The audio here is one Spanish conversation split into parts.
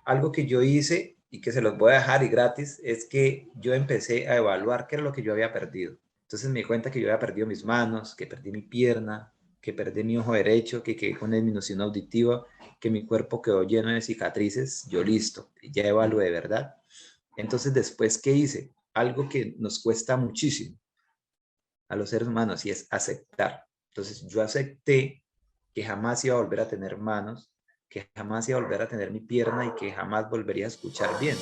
algo que yo hice y que se los voy a dejar y gratis, es que yo empecé a evaluar qué era lo que yo había perdido. Entonces me di cuenta que yo había perdido mis manos, que perdí mi pierna, que perdí mi ojo derecho, que quedé con disminución auditiva, que mi cuerpo quedó lleno de cicatrices. Yo listo, ya evalué, ¿verdad? Entonces después, ¿qué hice? Algo que nos cuesta muchísimo a los seres humanos y es aceptar. Entonces yo acepté que jamás iba a volver a tener manos, que jamás iba a volver a tener mi pierna y que jamás volvería a escuchar bien.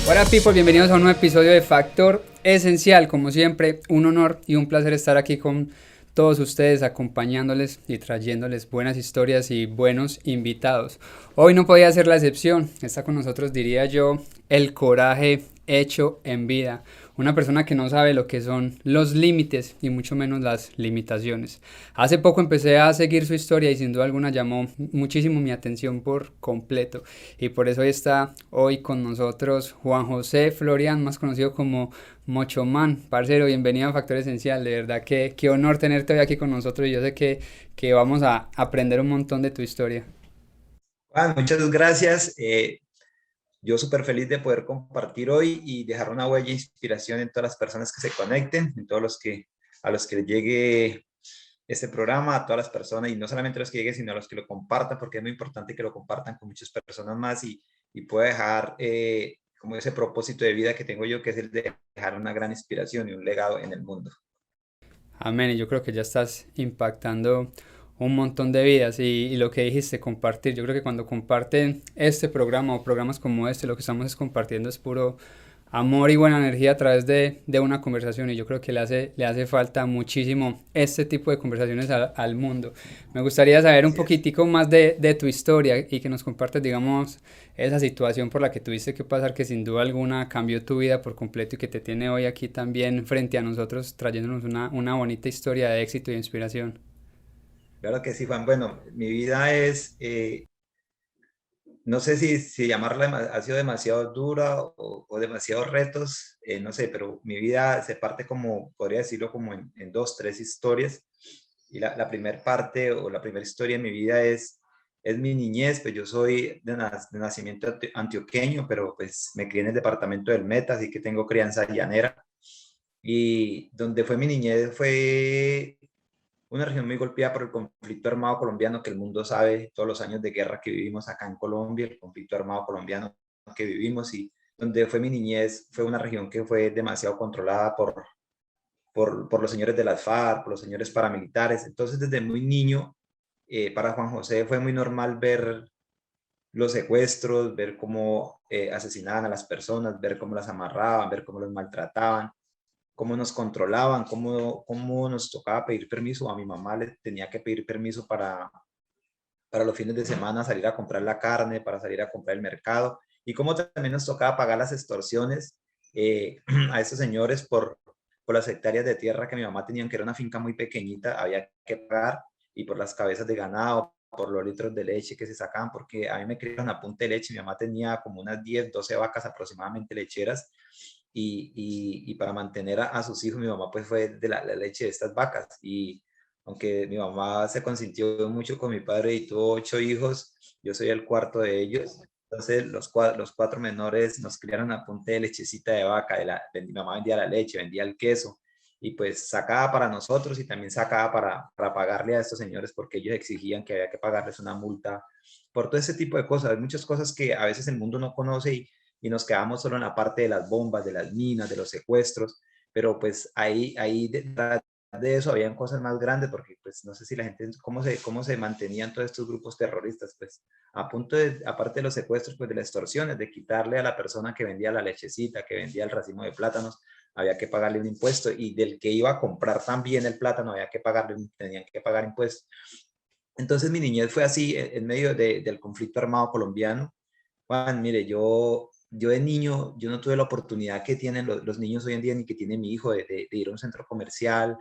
Hola people, bienvenidos a un nuevo episodio de Factor Esencial. Como siempre, un honor y un placer estar aquí con todos ustedes, acompañándoles y trayéndoles buenas historias y buenos invitados. Hoy no podía ser la excepción, está con nosotros, diría yo, el coraje hecho en vida. Una persona que no sabe lo que son los límites y mucho menos las limitaciones. Hace poco empecé a seguir su historia y sin duda alguna llamó muchísimo mi atención por completo. Y por eso está hoy con nosotros Juan José Florian, más conocido como Mochoman. Parcero, bienvenido a Factor Esencial. De verdad que qué honor tenerte hoy aquí con nosotros y yo sé que vamos a aprender un montón de tu historia. Juan, muchas gracias. Yo súper feliz de poder compartir hoy y dejar una huella de inspiración en todas las personas que se conecten, en todos los que a los que les llegue este programa, a todas las personas, y no solamente a los que lleguen, sino a los que lo compartan, porque es muy importante que lo compartan con muchas personas más y pueda dejar como ese propósito de vida que tengo yo, que es el de dejar una gran inspiración y un legado en el mundo. Amén. Y yo creo que ya estás impactando un montón de vidas y lo que dijiste, compartir. Yo creo que cuando comparten este programa o programas como este, lo que estamos es compartiendo es puro amor y buena energía a través de una conversación y yo creo que le hace falta muchísimo este tipo de conversaciones al mundo. Me gustaría saber un Gracias. poquitico más de tu historia y que nos compartas, digamos, esa situación por la que tuviste que pasar, que sin duda alguna cambió tu vida por completo y que te tiene hoy aquí también frente a nosotros, trayéndonos una bonita historia de éxito y de inspiración. Claro que sí, Juan. Bueno, mi vida es, no sé si llamarla ha sido demasiado dura o demasiados retos, no sé, pero mi vida se parte como, podría decirlo, como en dos, tres historias. Y la primera parte o la primera historia de mi vida es mi niñez. Pues yo soy de nacimiento antioqueño, pero pues me crié en el departamento del Meta, así que tengo crianza llanera. Y donde fue mi niñez fue una región muy golpeada por el conflicto armado colombiano, que el mundo sabe, todos los años de guerra que vivimos acá en Colombia, el conflicto armado colombiano que vivimos, y donde fue mi niñez, fue una región que fue demasiado controlada por los señores de las FARC, por los señores paramilitares. Entonces, desde muy niño, para Juan José fue muy normal ver los secuestros, ver cómo asesinaban a las personas, ver cómo las amarraban, ver cómo los maltrataban, cómo nos controlaban, cómo nos tocaba pedir permiso. A mi mamá le tenía que pedir permiso para los fines de semana salir a comprar la carne, para salir a comprar el mercado, y cómo también nos tocaba pagar las extorsiones a estos señores por las hectáreas de tierra que mi mamá tenía, que era una finca muy pequeñita, había que pagar, y por las cabezas de ganado, por los litros de leche que se sacaban, porque a mí me criaron a punta de leche. Mi mamá tenía como unas 10, 12 vacas aproximadamente lecheras, y para mantener a sus hijos, mi mamá pues fue de la leche de estas vacas. Y aunque mi mamá se consintió mucho con mi padre y tuvo 8 hijos, yo soy el cuarto de ellos. Entonces los cuatro menores nos criaron a punta de lechecita de vaca. Mi mamá vendía la leche, vendía el queso, y pues sacaba para nosotros y también sacaba para pagarle a estos señores, porque ellos exigían que había que pagarles una multa por todo ese tipo de cosas. Hay muchas cosas que a veces el mundo no conoce, y nos quedamos solo en la parte de las bombas, de las minas, de los secuestros, pero pues ahí detrás de eso habían cosas más grandes, porque pues no sé si la gente, cómo se mantenían todos estos grupos terroristas, pues a punto de, aparte de los secuestros, pues de las extorsiones, de quitarle a la persona que vendía la lechecita, que vendía el racimo de plátanos, había que pagarle un impuesto, y del que iba a comprar también el plátano había que pagarle, tenían que pagar impuestos. Entonces mi niñez fue así, en medio del conflicto armado colombiano. Juan, mire, yo de niño, yo no tuve la oportunidad que tienen los niños hoy en día, ni que tiene mi hijo, de ir a un centro comercial,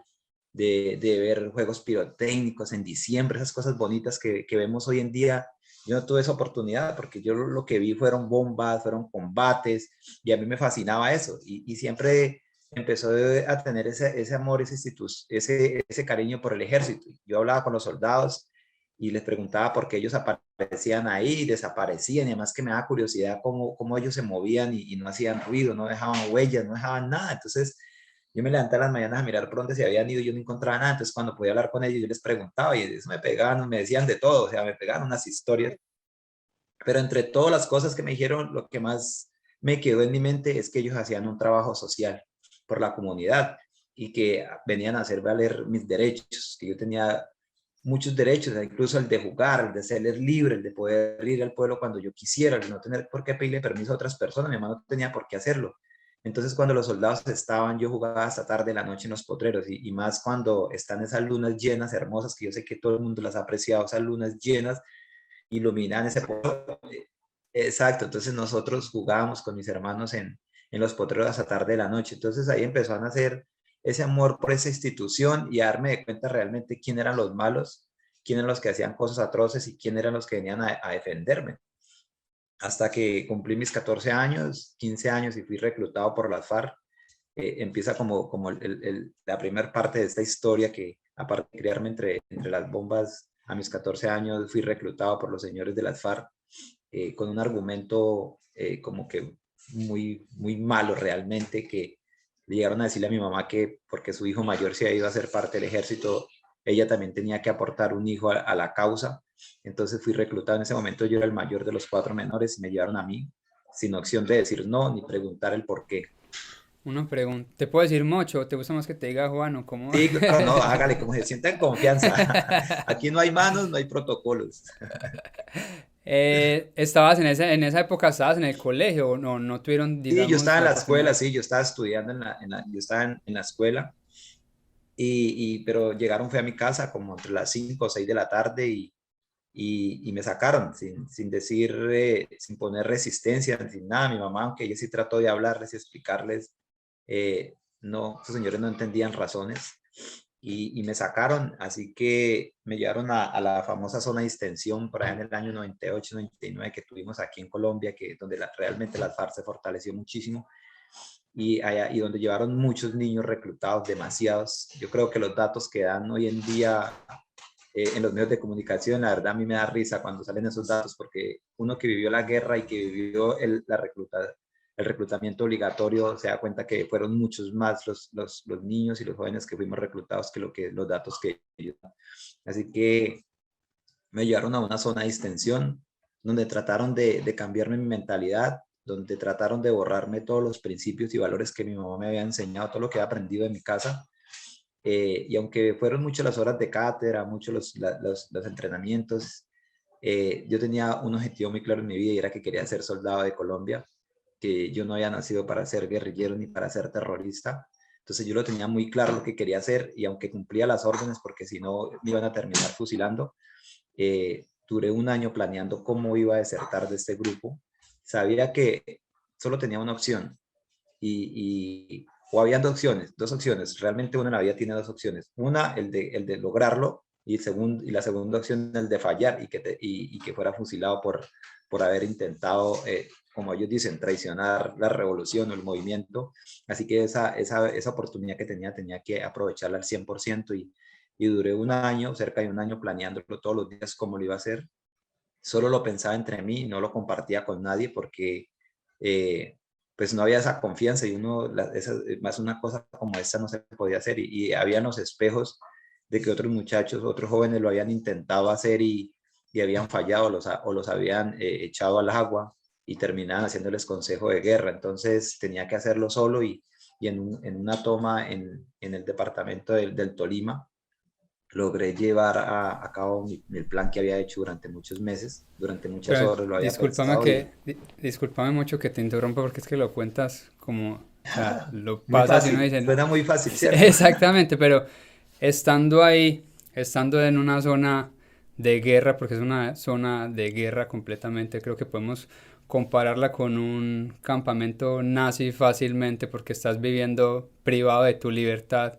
de ver juegos pirotécnicos en diciembre, esas cosas bonitas que vemos hoy en día. Yo no tuve esa oportunidad, porque yo lo que vi fueron bombas, fueron combates, y a mí me fascinaba eso. Y siempre empezó a tener ese amor, ese cariño por el ejército. Yo hablaba con los soldados y les preguntaba por qué ellos aparecían ahí, desaparecían, y además que me daba curiosidad cómo ellos se movían y no hacían ruido, no dejaban huellas, no dejaban nada. Entonces yo me levantaba a las mañanas a mirar por dónde se habían ido y yo no encontraba nada. Entonces cuando podía hablar con ellos yo les preguntaba y eso me pegaban, me decían de todo, o sea, me pegaban unas historias. Pero entre todas las cosas que me dijeron, lo que más me quedó en mi mente es que ellos hacían un trabajo social por la comunidad y que venían a hacer valer mis derechos, que yo tenía muchos derechos, incluso el de jugar, el de ser libre, el de poder ir al pueblo cuando yo quisiera, el de no tener por qué pedirle permiso a otras personas. Mi mamá no tenía por qué hacerlo. Entonces, cuando los soldados estaban, yo jugaba hasta tarde de la noche en los potreros, y más cuando están esas lunas llenas, hermosas, que yo sé que todo el mundo las ha apreciado, esas lunas llenas, iluminan ese pueblo. Exacto, entonces nosotros jugábamos con mis hermanos en los potreros hasta tarde de la noche. Entonces ahí empezó a nacer ese amor por esa institución y a darme de cuenta realmente quién eran los malos, quién eran los que hacían cosas atroces y quién eran los que venían a defenderme. Hasta que cumplí mis 14 años, 15 años y fui reclutado por las FARC. Empieza como la primera parte de esta historia, que aparte de criarme entre las bombas, a mis 14 años fui reclutado por los señores de las FARC, con un argumento como que muy malo realmente, que le llegaron a decirle a mi mamá que porque su hijo mayor se ha ido a ser parte del ejército, ella también tenía que aportar un hijo a la causa. Entonces fui reclutado. En ese momento yo era el mayor de los 4 menores y me llevaron a mí sin opción de decir no ni preguntar el por qué. Una pregunta, ¿te puedo decir Mocho o te gusta más que te diga Juan o cómo? Sí, claro, no, hágale como se sienta en confianza. Aquí no hay manos, no hay protocolos. ¿Estabas en esa época, estabas en el colegio o no, no tuvieron, Sí, yo digamos, estaba en la la escuela, oportunidad? sí, yo estaba estudiando yo estaba en la escuela, pero llegaron, fui a mi casa como entre las 5 o 6 de la tarde y me sacaron sin decir, sin poner resistencia, sin nada. Mi mamá, aunque ella sí trató de hablarles y explicarles, no, esos señores no entendían razones y me sacaron. Así que me llevaron a la famosa zona de extensión por allá en el año 98, 99 que tuvimos aquí en Colombia, donde realmente la FARC se fortaleció muchísimo, y donde llevaron muchos niños reclutados, demasiados. Yo creo que los datos que dan hoy en día en los medios de comunicación, la verdad a mí me da risa cuando salen esos datos, porque uno que vivió la guerra y que vivió el reclutamiento obligatorio se da cuenta que fueron muchos más los niños y los jóvenes que fuimos reclutados que los datos que ellos. Así que me llevaron a una zona de extensión donde trataron de cambiarme mi mentalidad, donde trataron de borrarme todos los principios y valores que mi mamá me había enseñado, todo lo que había aprendido en mi casa. Y aunque fueron muchas las horas de cátedra, muchos los entrenamientos, yo tenía un objetivo muy claro en mi vida, y era que quería ser soldado de Colombia, que yo no había nacido para ser guerrillero ni para ser terrorista. Entonces yo lo tenía muy claro lo que quería hacer, y aunque cumplía las órdenes, porque si no me iban a terminar fusilando, duré un año planeando cómo iba a desertar de este grupo. Sabía que solo tenía una opción, o habían dos opciones. Realmente uno en la vida tiene dos opciones. Una, el de lograrlo, y la segunda opción, el de fallar y que fuera fusilado por haber intentado, como ellos dicen, traicionar la revolución o el movimiento. Así que esa oportunidad que tenía que aprovecharla al 100%, y duré un año, cerca de un año, planeándolo todos los días cómo lo iba a hacer. Solo lo pensaba entre mí, no lo compartía con nadie porque eh, pues no había esa confianza, y más una cosa como esta no se podía hacer, y habían los espejos de que otros muchachos, otros jóvenes lo habían intentado hacer y habían fallado, o los habían echado al agua y terminaban haciéndoles consejo de guerra. Entonces tenía que hacerlo solo, y en una toma en el departamento del Tolima, logré llevar a cabo el plan que había hecho durante muchos meses, durante muchas Pero horas lo había pensado. Y discúlpame mucho que te interrumpa porque es que lo cuentas como, o sea, lo muy pasas y uno fácil, dice, suena muy fácil, sí, ¿cierto? exactamente, pero estando ahí, estando en una zona de guerra, porque es una zona de guerra completamente, creo que podemos compararla con un campamento nazi fácilmente porque estás viviendo privado de tu libertad.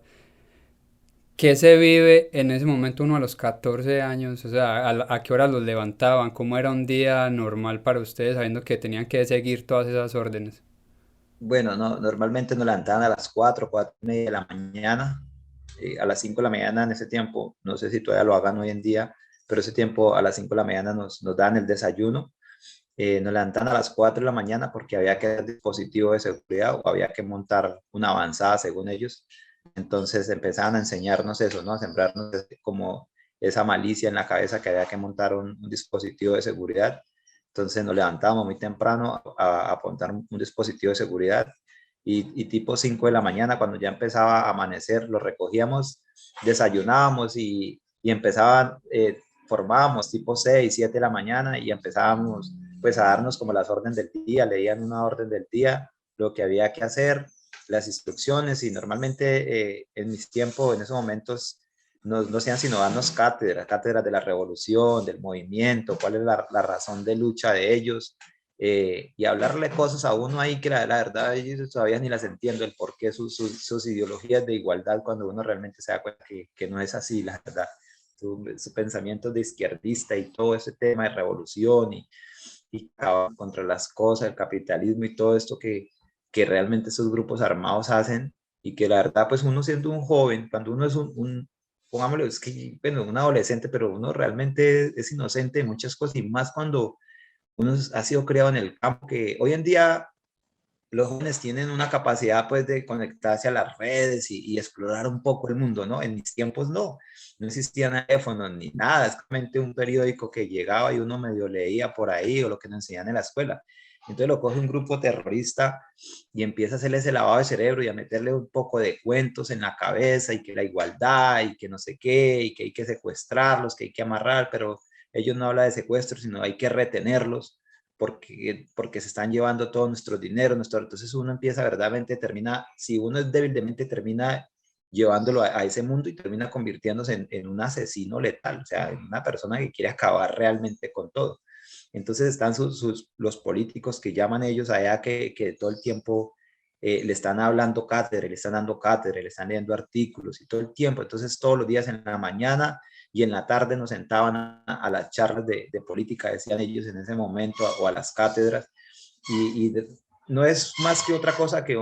¿Qué se vive en ese momento uno a los 14 años? O sea, ¿a qué hora los levantaban? ¿Cómo era un día normal para ustedes sabiendo que tenían que seguir todas esas órdenes? Bueno, no, normalmente nos levantaban a las 4:30 de la mañana, a las 5 de la mañana en ese tiempo, no sé si todavía lo hagan hoy en día, pero ese tiempo a las 5 de la mañana nos dan el desayuno. Nos levantaban a las 4 de la mañana porque había que dar dispositivo de seguridad o había que montar una avanzada según ellos. Entonces empezaban a enseñarnos eso, ¿no? A sembrarnos como esa malicia en la cabeza que había que montar un dispositivo de seguridad. Entonces nos levantábamos muy temprano a apuntar un dispositivo de seguridad y tipo 5 de la mañana, cuando ya empezaba a amanecer, lo recogíamos, desayunábamos y empezaban, formábamos tipo 6 7 de la mañana y empezábamos pues a darnos como las órdenes del día, leían una orden del día, lo que había que hacer, las instrucciones y normalmente en mis tiempos, en esos momentos, no sean sino darnos cátedras, cátedras de la revolución, del movimiento, cuál es la razón de lucha de ellos, y hablarle cosas a uno ahí que la verdad ellos todavía ni las entiendo, el por qué sus ideologías de igualdad cuando uno realmente se da cuenta que no es así, la verdad. Su pensamiento de izquierdista y todo ese tema de revolución y contra las cosas, el capitalismo y todo esto que realmente esos grupos armados hacen y que la verdad, pues uno siendo un joven, cuando uno es pongámoslo, es que, bueno, un adolescente, pero uno realmente es inocente de muchas cosas y más cuando uno ha sido criado en el campo, que hoy en día los jóvenes tienen una capacidad pues de conectarse a las redes y explorar un poco el mundo, ¿no? En mis tiempos no existían teléfonos ni nada, es simplemente un periódico que llegaba y uno medio leía por ahí o lo que nos enseñan en la escuela. Entonces lo coge un grupo terrorista y empieza a hacerle ese lavado de cerebro y a meterle un poco de cuentos en la cabeza y que la igualdad y que no sé qué y que hay que secuestrarlos, que hay que amarrar, pero ellos no hablan de secuestro, sino hay que retenerlos porque se están llevando todo nuestro dinero, entonces uno empieza verdaderamente, termina, si uno es débilmente, termina llevándolo a ese mundo y termina convirtiéndose en un asesino letal, o sea, en una persona que quiere acabar realmente con todo. Entonces están los políticos que llaman ellos allá que todo el tiempo le están hablando cátedra, le están dando cátedra, le están leyendo artículos y todo el tiempo. Entonces todos los días en la mañana y en la tarde nos sentaban a las charlas de política, decían ellos en ese momento, o a las cátedras. Y no es más que otra cosa que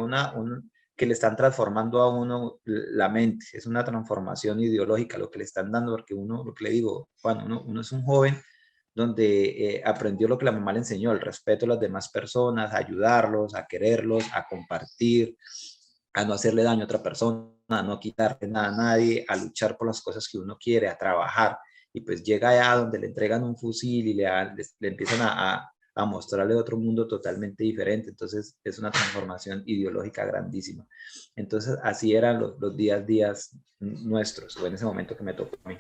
que le están transformando a uno la mente, es una transformación ideológica lo que le están dando, porque uno, lo que le digo, Juan, uno es un joven donde aprendió lo que la mamá le enseñó, el respeto a las demás personas, a ayudarlos, a quererlos, a compartir, a no hacerle daño a otra persona, a no quitarle nada a nadie, a luchar por las cosas que uno quiere, a trabajar. Y pues llega allá donde le entregan un fusil y le empiezan a mostrarle otro mundo totalmente diferente. Entonces es una transformación ideológica grandísima. Entonces así eran los días nuestros, o en ese momento que me tocó a mí.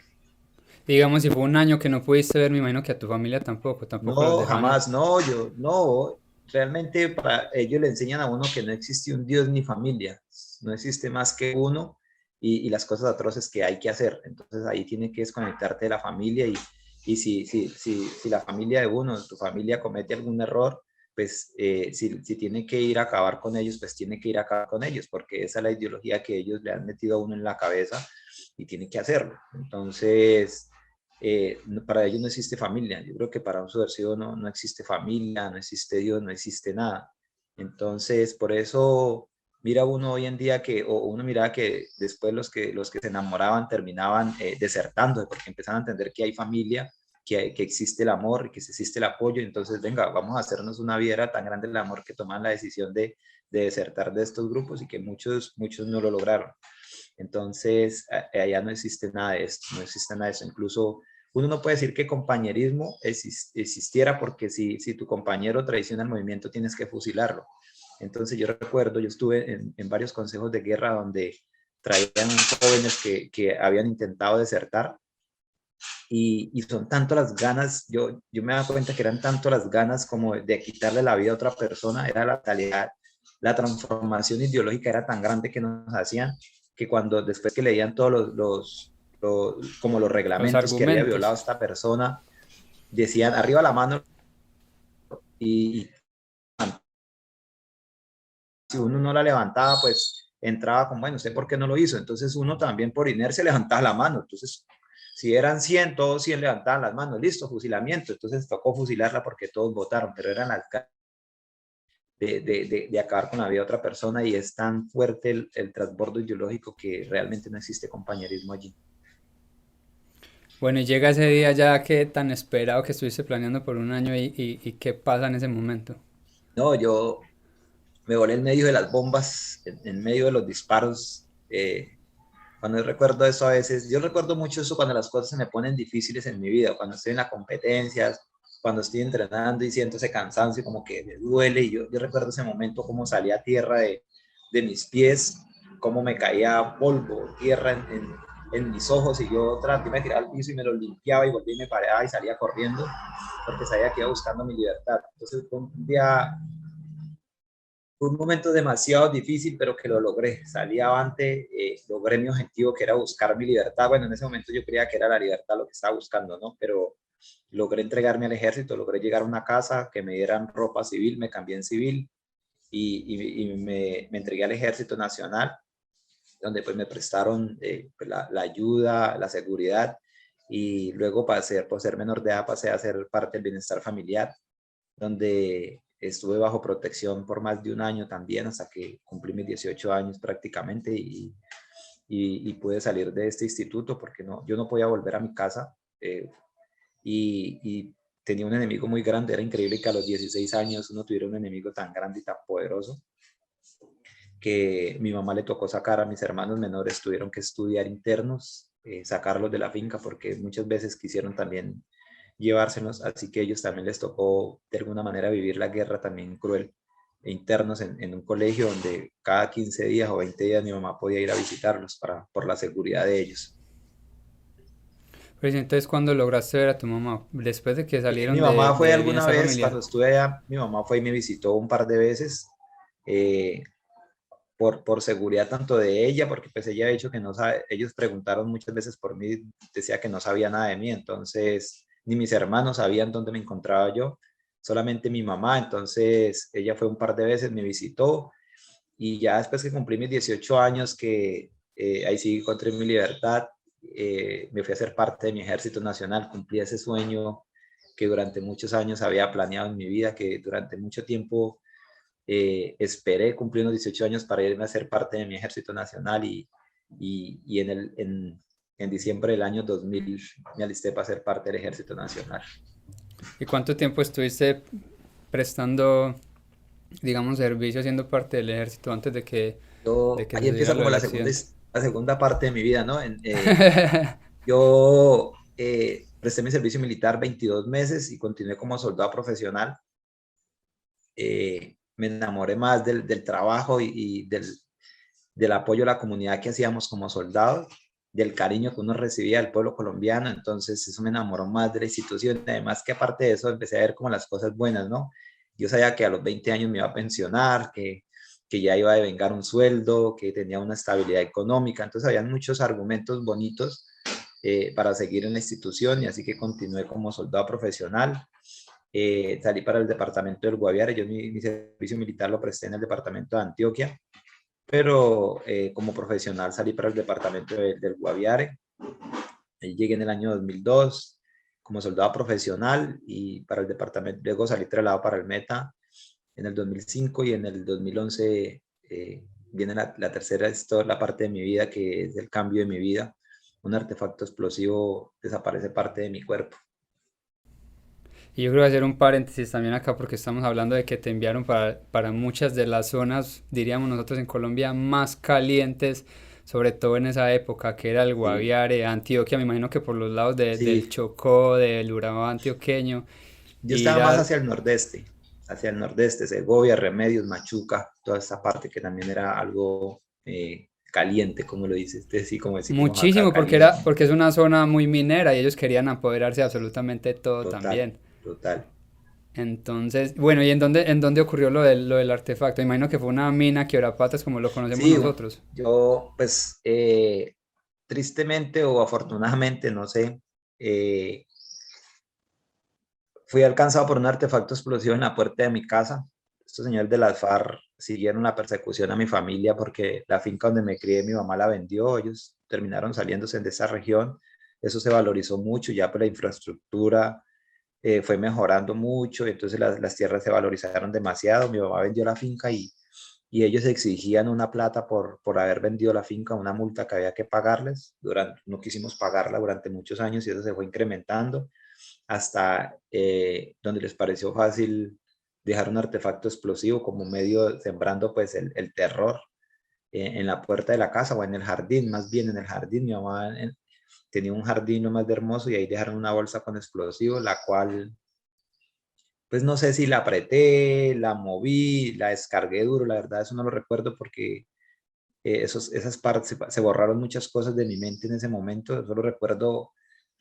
Digamos, si fue un año que no pudiste ver, me imagino que a tu familia tampoco los No, dejaban ir. jamás, no, no, realmente para ellos le enseñan a uno que no existe un Dios ni familia, no existe más que uno y las cosas atroces que hay que hacer. Entonces ahí tiene que desconectarte de la familia y si la familia de uno, tu familia comete algún error, pues si tiene que ir a acabar con ellos, pues tiene que ir a acabar con ellos, porque esa es la ideología que ellos le han metido a uno en la cabeza y tiene que hacerlo. Entonces para ellos no existe familia. Yo creo que para un subversivo no existe familia, no existe Dios, no existe nada. Entonces, por eso mira uno hoy en día o uno mira que después los que se enamoraban terminaban desertando, porque empezaron a entender que hay familia, que existe el amor, que existe el apoyo. Entonces, venga, vamos a hacernos una vida. Era tan grande el amor que toman la decisión de desertar de estos grupos y que muchos no lo lograron. Entonces, allá no existe nada de esto, no existe nada de eso. Incluso uno no puede decir que compañerismo existiera porque si tu compañero traiciona el movimiento tienes que fusilarlo. Entonces yo recuerdo, yo estuve en varios consejos de guerra donde traían jóvenes que habían intentado desertar y son tanto las ganas, yo me daba cuenta que eran tanto las ganas como de quitarle la vida a otra persona, era la talidad, la transformación ideológica era tan grande que nos hacían que cuando después que leían todos como los Los reglamentos que había violado argumentos. esta persona, decían arriba la mano y si uno no la levantaba, pues entraba como, bueno, sé por qué no lo hizo. Entonces uno también por inercia levantaba la mano. Entonces, si eran 100, todos 100 levantaban las manos, listo, fusilamiento. Entonces tocó fusilarla porque todos votaron, pero eran las de acabar con la vida de otra persona y es tan fuerte el transbordo ideológico que realmente no existe compañerismo allí. Bueno, y llega ese día ya que tan esperado que estuviste planeando por un año y qué pasa en ese momento. No, yo me volé en medio de las bombas, en medio de los disparos. Cuando yo recuerdo eso a veces, yo recuerdo mucho eso cuando las cosas se me ponen difíciles en mi vida, cuando estoy en las competencias, cuando estoy entrenando y siento ese cansancio como que me duele. Y yo recuerdo ese momento, cómo salía tierra de mis pies, cómo me caía polvo, tierra en mis ojos y yo traté de tirar al piso y me lo limpiaba y volví y me paraba y salía corriendo porque sabía que iba buscando mi libertad. Entonces fue un día, fue un momento demasiado difícil, pero que lo logré. Salí avante, logré mi objetivo, que era buscar mi libertad. Bueno, en ese momento yo creía que era la libertad lo que estaba buscando, ¿no? Pero logré entregarme al ejército, logré llegar a una casa, que me dieran ropa civil, me cambié en civil y me entregué al Ejército Nacional, donde pues me prestaron pues, la ayuda, la seguridad y luego pasé, por ser menor de edad, pasé a ser parte del bienestar familiar, donde estuve bajo protección por más de un año también, hasta que cumplí mis 18 años prácticamente y pude salir de este instituto porque no, yo no podía volver a mi casa y tenía un enemigo muy grande. Era increíble que a los 16 años uno tuviera un enemigo tan grande y tan poderoso que mi mamá le tocó sacar a mis hermanos menores, tuvieron que estudiar internos, sacarlos de la finca porque muchas veces quisieron también llevárselos, así que ellos también les tocó de alguna manera vivir la guerra también cruel, internos en un colegio donde cada 15 días o 20 días mi mamá podía ir a visitarlos por la seguridad de ellos. Pues entonces, ¿cuándo lograste ver a tu mamá? Después de que Mi salieron mamá fue de alguna bienestar vez, familiar. cuando estuve allá, mi mamá fue y me visitó un par de veces, eh, por seguridad tanto de ella, porque pues ella ha dicho que no sabe, ellos preguntaron muchas veces por mí, decía que no sabía nada de mí, entonces ni mis hermanos sabían dónde me encontraba yo, solamente mi mamá, entonces ella fue un par de veces, me visitó y ya después que cumplí mis 18 años, que ahí sí encontré mi libertad, me fui a ser parte de mi ejército nacional, cumplí ese sueño que durante muchos años había planeado en mi vida, que durante mucho tiempo esperé cumplir unos 18 años para irme a ser parte de mi ejército nacional y en diciembre del año 2000 me alisté para ser parte del ejército nacional. ¿Y cuánto tiempo estuviste prestando, digamos, servicio siendo parte del ejército antes de que Ahí sucediera empieza lo como del accidente? la segunda parte de mi vida, ¿no? Yo presté mi servicio militar 22 meses y continué como soldado profesional. Me enamoré más del trabajo y del apoyo a la comunidad que hacíamos como soldados, del cariño que uno recibía del pueblo colombiano, entonces eso me enamoró más de la institución, además que aparte de eso empecé a ver como las cosas buenas, ¿no? Yo sabía que a los 20 años me iba a pensionar, que ya iba a devengar un sueldo, que tenía una estabilidad económica, entonces habían muchos argumentos bonitos para seguir en la institución y así que continué como soldado profesional. Salí para el departamento del Guaviare, yo mi servicio militar lo presté en el departamento de Antioquia, pero como profesional salí para el departamento del Guaviare. Ahí llegué en el año 2002 como soldado profesional y para el departamento, luego salí trasladado para el Meta en el 2005 y en el 2011 viene la tercera, la parte de mi vida que es el cambio de mi vida. Un artefacto explosivo desaparece parte de mi cuerpo. Y yo creo que hacer un paréntesis también acá porque estamos hablando de que te enviaron para muchas de las zonas, diríamos nosotros en Colombia, más calientes, sobre todo en esa época, que era el Sí, Guaviare, Antioquia, me imagino que por los lados del sí. Chocó, del Urabá antioqueño, Yo estaba ir más a... hacia el nordeste, Segovia, Remedios, Machuca, toda esa parte que también era algo caliente, como lo dices, sí, como decimos acá, Muchísimo, caliente. porque es una zona muy minera y ellos querían apoderarse de absolutamente todo Total, también. total. Entonces, bueno, ¿y en dónde ocurrió lo del artefacto? Imagino que fue una mina quebrapatas como lo conocemos Sí, nosotros. yo pues tristemente o afortunadamente, no sé, eh, fui alcanzado por un artefacto explosivo en la puerta de mi casa. Estos señores de las FARC siguieron la persecución a mi familia porque la finca donde me crié mi mamá la vendió, ellos terminaron saliéndose de esa región, eso se valorizó mucho ya por la infraestructura, fue mejorando mucho, entonces las tierras se valorizaron demasiado. Mi mamá vendió la finca y ellos exigían una plata por haber vendido la finca, una multa que había que pagarles. No quisimos pagarla durante muchos años y eso se fue incrementando hasta donde les pareció fácil dejar un artefacto explosivo como medio sembrando pues el terror en la puerta de la casa o en el jardín, más bien en el jardín. Mi mamá tenía un jardín lo más de hermoso y ahí dejaron una bolsa con explosivo, la cual pues no sé si la apreté, la moví, la descargué duro, la verdad eso no lo recuerdo porque esas partes se borraron muchas cosas de mi mente en ese momento. Solo recuerdo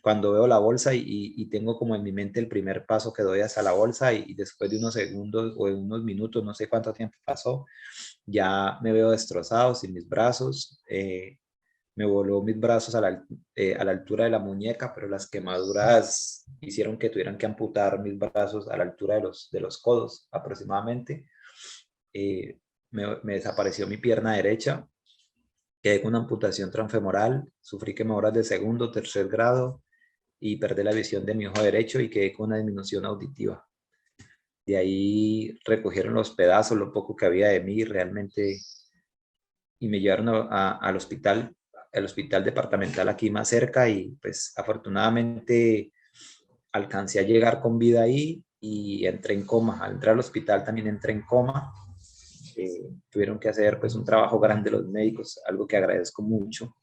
cuando veo la bolsa y tengo como en mi mente el primer paso que doy hacia la bolsa y después de unos segundos o de unos minutos, no sé cuánto tiempo pasó, ya me veo destrozado sin mis brazos. Me voló mis brazos a la altura de la muñeca, pero las quemaduras hicieron que tuvieran que amputar mis brazos a la altura de los codos aproximadamente. Me desapareció mi pierna derecha, quedé con una amputación transfemoral, sufrí quemaduras de segundo, tercer grado y perdí la visión de mi ojo derecho y quedé con una disminución auditiva. De ahí recogieron los pedazos, lo poco que había de mí realmente, y me llevaron al hospital, el hospital departamental aquí más cerca y pues afortunadamente alcancé a llegar con vida ahí y entré en coma. Al entrar al hospital también entré en coma. Tuvieron que hacer pues un trabajo grande los médicos, algo que agradezco mucho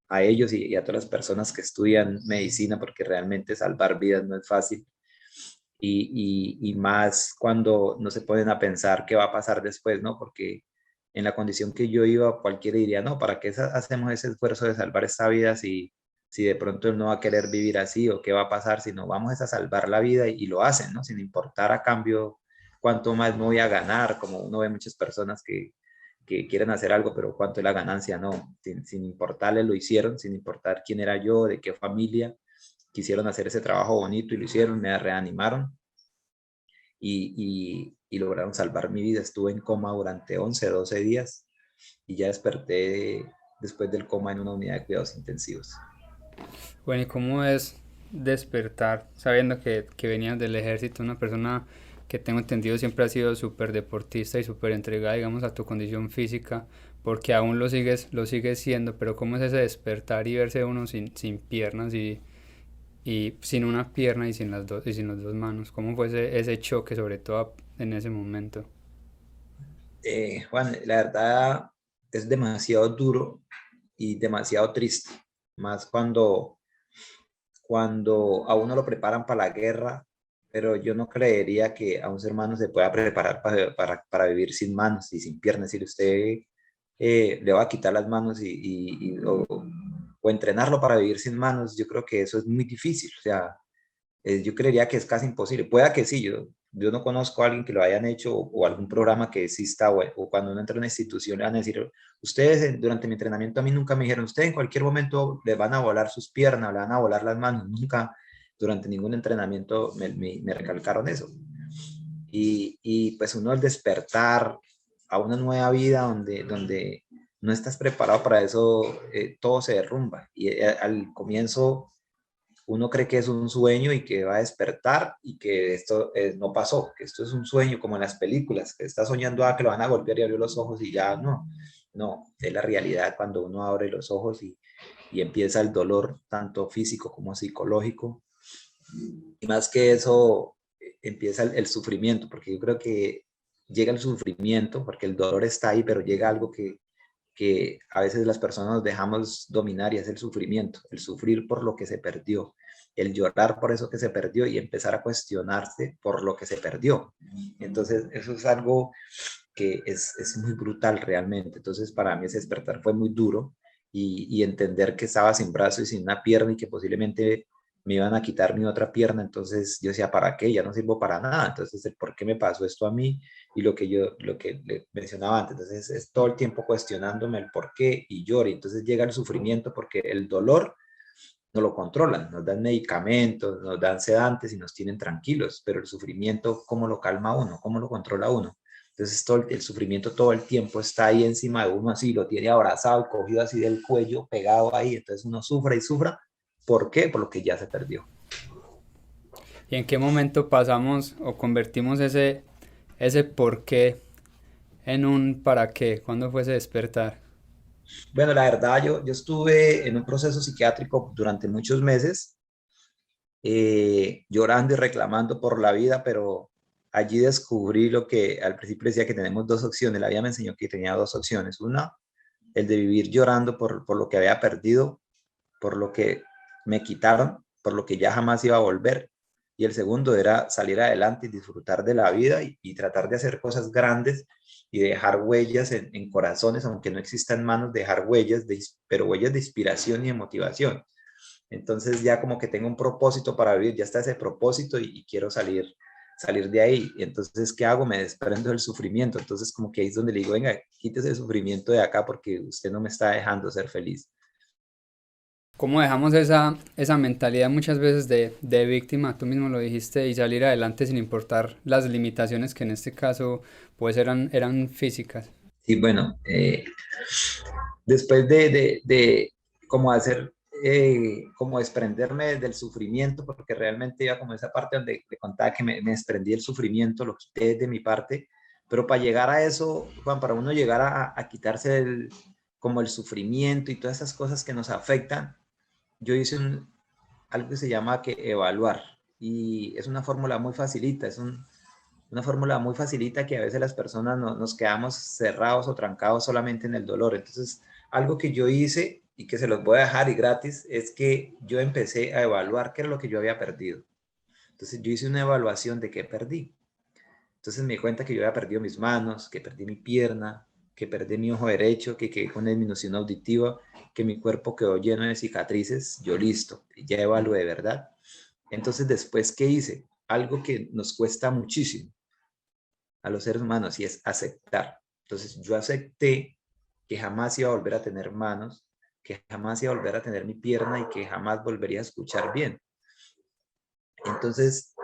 a ellos y a todas las personas que estudian medicina, porque realmente salvar vidas no es fácil. Y más cuando no se ponen a pensar qué va a pasar después, ¿no? Porque en la condición que yo iba, cualquiera diría, no, ¿para qué hacemos ese esfuerzo de salvar esta vida si de pronto él no va a querer vivir así o qué va a pasar si no vamos a salvar la vida y lo hacen, ¿no? Sin importar a cambio cuánto más me voy a ganar, como uno ve muchas personas que quieren hacer algo, pero cuánto es la ganancia, no, sin importarle lo hicieron, sin importar quién era yo, de qué familia, quisieron hacer ese trabajo bonito y lo hicieron, me reanimaron y lograron salvar mi vida. Estuve en coma durante 11, 12 días y ya desperté después del coma en una unidad de cuidados intensivos. Bueno, ¿y cómo es despertar sabiendo que venías del ejército? Una persona que tengo entendido siempre ha sido súper deportista y súper entregada, digamos, a tu condición física, porque aún lo sigues siendo, pero ¿cómo es ese despertar y verse uno sin piernas y sin una pierna y sin las dos manos? ¿Cómo fue ese choque, sobre todo en ese momento? Juan, la verdad es demasiado duro y demasiado triste, más cuando a uno lo preparan para la guerra, pero yo no creería que a un ser humano se pueda preparar para vivir sin manos y sin piernas. Si usted le va a quitar las manos o entrenarlo para vivir sin manos, yo creo que eso es muy difícil. O sea, yo creería que es casi imposible. Pueda que sí, yo no conozco a alguien que lo hayan hecho o algún programa que exista o cuando uno entra a una institución le van a decir, ustedes durante mi entrenamiento a mí nunca me dijeron, ustedes en cualquier momento le van a volar sus piernas, le van a volar las manos, nunca durante ningún entrenamiento me recalcaron eso. Pues uno al despertar a una nueva vida donde no estás preparado para eso, todo se derrumba. Y al comienzo uno cree que es un sueño y que va a despertar y que esto no pasó, que esto es un sueño como en las películas, que está soñando que lo van a golpear y abrió los ojos y ya no, es la realidad cuando uno abre los ojos y empieza el dolor, tanto físico como psicológico. Y más que eso, empieza el sufrimiento, porque yo creo que llega el sufrimiento, porque el dolor está ahí, pero llega algo que a veces las personas nos dejamos dominar y es el sufrimiento, el sufrir por lo que se perdió, el llorar por eso que se perdió y empezar a cuestionarse por lo que se perdió. Entonces, eso es algo que es muy brutal realmente. Entonces, para mí ese despertar fue muy duro y entender que estaba sin brazo y sin una pierna y que posiblemente me iban a quitar mi otra pierna, entonces yo decía, ¿para qué? Ya no sirvo para nada, entonces el por qué me pasó esto a mí y lo que le mencionaba antes, entonces es todo el tiempo cuestionándome el por qué y lloro, y entonces llega el sufrimiento porque el dolor no lo controlan, nos dan medicamentos, nos dan sedantes y nos tienen tranquilos, pero el sufrimiento, ¿cómo lo calma uno? ¿Cómo lo controla uno? Entonces todo el sufrimiento todo el tiempo está ahí encima de uno así, lo tiene abrazado y cogido así del cuello, pegado ahí, entonces uno sufre y sufra. ¿Por qué? Por lo que ya se perdió. ¿Y en qué momento pasamos o convertimos ese por qué en un para qué? ¿Cuándo fue ese despertar? Bueno, la verdad, yo estuve en un proceso psiquiátrico durante muchos meses, llorando y reclamando por la vida, pero allí descubrí lo que al principio decía que tenemos dos opciones. La vida me enseñó que tenía dos opciones. Una, el de vivir llorando por lo que había perdido, por lo que me quitaron, por lo que ya jamás iba a volver. Y el segundo era salir adelante y disfrutar de la vida y tratar de hacer cosas grandes y dejar huellas en corazones, aunque no existan manos, dejar huellas, pero huellas de inspiración y de motivación. Entonces ya como que tengo un propósito para vivir, ya está ese propósito y quiero salir de ahí. Y entonces, ¿qué hago? Me desprendo del sufrimiento. Entonces como que ahí es donde le digo, venga, quítese el sufrimiento de acá porque usted no me está dejando ser feliz. ¿Cómo dejamos esa mentalidad muchas veces de víctima, tú mismo lo dijiste, y salir adelante sin importar las limitaciones que en este caso pues eran físicas? Y bueno, después de como hacer, como desprenderme del sufrimiento, porque realmente iba como esa parte donde le contaba que me desprendí del sufrimiento, lo quité de mi parte, pero para llegar a eso, Juan, para uno llegar a quitarse como el sufrimiento y todas esas cosas que nos afectan, yo hice algo que se llama que evaluar, y es una fórmula muy facilita, una fórmula muy facilita que a veces las personas nos quedamos cerrados o trancados solamente en el dolor. Entonces, algo que yo hice y que se los voy a dejar y gratis es que yo empecé a evaluar qué era lo que yo había perdido. Entonces, yo hice una evaluación de qué perdí. Entonces, me di cuenta que yo había perdido mis manos, que perdí mi pierna, que perdí mi ojo derecho, que quedé con disminución auditiva, que mi cuerpo quedó lleno de cicatrices. Yo listo, ya evalué, ¿verdad? Entonces, después, ¿qué hice? Algo que nos cuesta muchísimo a los seres humanos y es aceptar. Entonces yo acepté que jamás iba a volver a tener manos, que jamás iba a volver a tener mi pierna y que jamás volvería a escuchar bien. Entonces,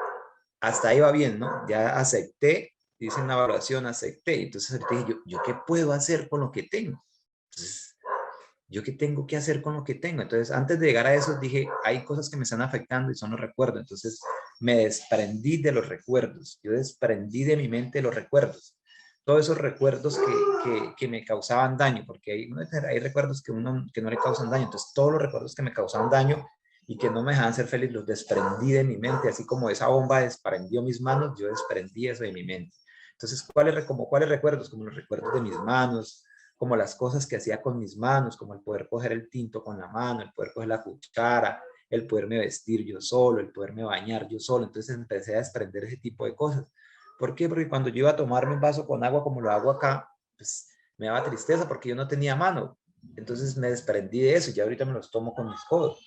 hasta ahí va bien, ¿no? Ya acepté, hice una evaluación, acepté. Entonces dije, ¿yo qué puedo hacer con lo que tengo? Entonces, ¿yo qué tengo que hacer con lo que tengo? Entonces, antes de llegar a eso, dije, hay cosas que me están afectando y son los recuerdos. Entonces, me desprendí de los recuerdos. Yo desprendí de mi mente los recuerdos. Todos esos recuerdos que me causaban daño, porque hay recuerdos que no le causan daño. Entonces, todos los recuerdos que me causaban daño y que no me dejaban ser feliz, los desprendí de mi mente. Así como esa bomba desprendió mis manos, yo desprendí eso de mi mente. Entonces, ¿cuáles recuerdos? Como los recuerdos de mis manos, como las cosas que hacía con mis manos, como el poder coger el tinto con la mano, el poder coger la cuchara, el poderme vestir yo solo, el poderme bañar yo solo. Entonces empecé a desprender ese tipo de cosas. ¿Por qué? Porque cuando yo iba a tomarme un vaso con agua como lo hago acá, pues me daba tristeza porque yo no tenía mano. Entonces me desprendí de eso y ya ahorita me los tomo con mis codos.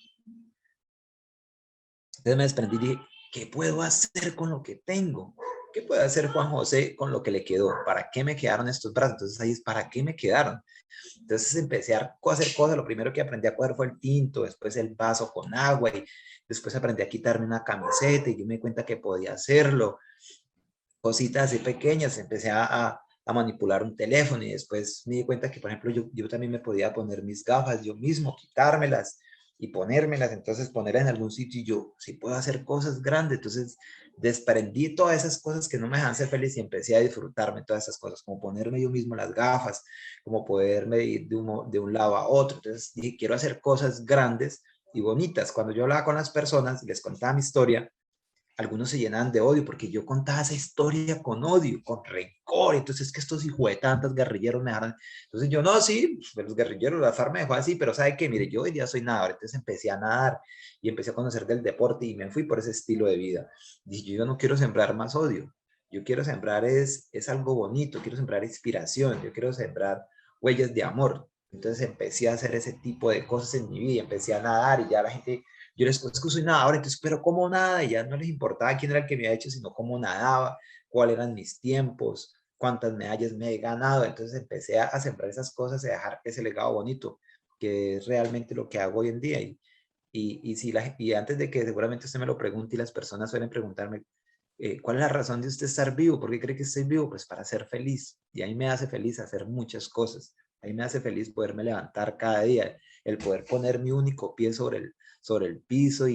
Entonces me desprendí y dije, ¿qué puedo hacer con lo que tengo? ¿Qué puede hacer Juan José con lo que le quedó? ¿Para qué me quedaron estos brazos? Entonces ahí es, ¿para qué me quedaron? Entonces empecé a hacer cosas. Lo primero que aprendí a coger fue el tinto, después el vaso con agua y después aprendí a quitarme una camiseta y yo me di cuenta que podía hacerlo. Cositas así pequeñas, empecé a manipular un teléfono y después me di cuenta que, por ejemplo, yo también me podía poner mis gafas yo mismo, quitármelas y ponérmelas, entonces ponerlas en algún sitio y yo sí puedo hacer cosas grandes. Entonces desprendí todas esas cosas que no me dejan ser feliz y empecé a disfrutarme todas esas cosas, como ponerme yo mismo las gafas, como poderme ir de un lado a otro. Entonces dije, quiero hacer cosas grandes y bonitas. Cuando yo hablaba con las personas, les contaba mi historia, algunos se llenaban de odio porque yo contaba esa historia con odio, con rencor. Entonces, es que estos hijos de tantos guerrilleros me dejaron. Entonces, yo no, sí, pues, los guerrilleros, la FARC me dejó así, pero ¿sabe qué? Mire, yo hoy día soy nadador. Entonces, empecé a nadar y empecé a conocer del deporte y me fui por ese estilo de vida. Dije, yo no quiero sembrar más odio. Yo quiero sembrar es algo bonito, quiero sembrar inspiración, yo quiero sembrar huellas de amor. Entonces empecé a hacer ese tipo de cosas en mi vida, empecé a nadar y ya la gente yo les es que soy nadador, entonces, pero cómo nada, y ya no les importaba quién era el que me había hecho, sino cómo nadaba, cuáles eran mis tiempos, cuántas medallas me he ganado. Entonces empecé a sembrar esas cosas y a dejar ese legado bonito, que es realmente lo que hago hoy en día. Y antes de que seguramente usted me lo pregunte y las personas suelen preguntarme, ¿cuál es la razón de usted estar vivo? ¿Por qué cree que estoy vivo? Pues para ser feliz. Y a mí me hace feliz hacer muchas cosas. A mí me hace feliz poderme levantar cada día, el poder poner mi único pie sobre el piso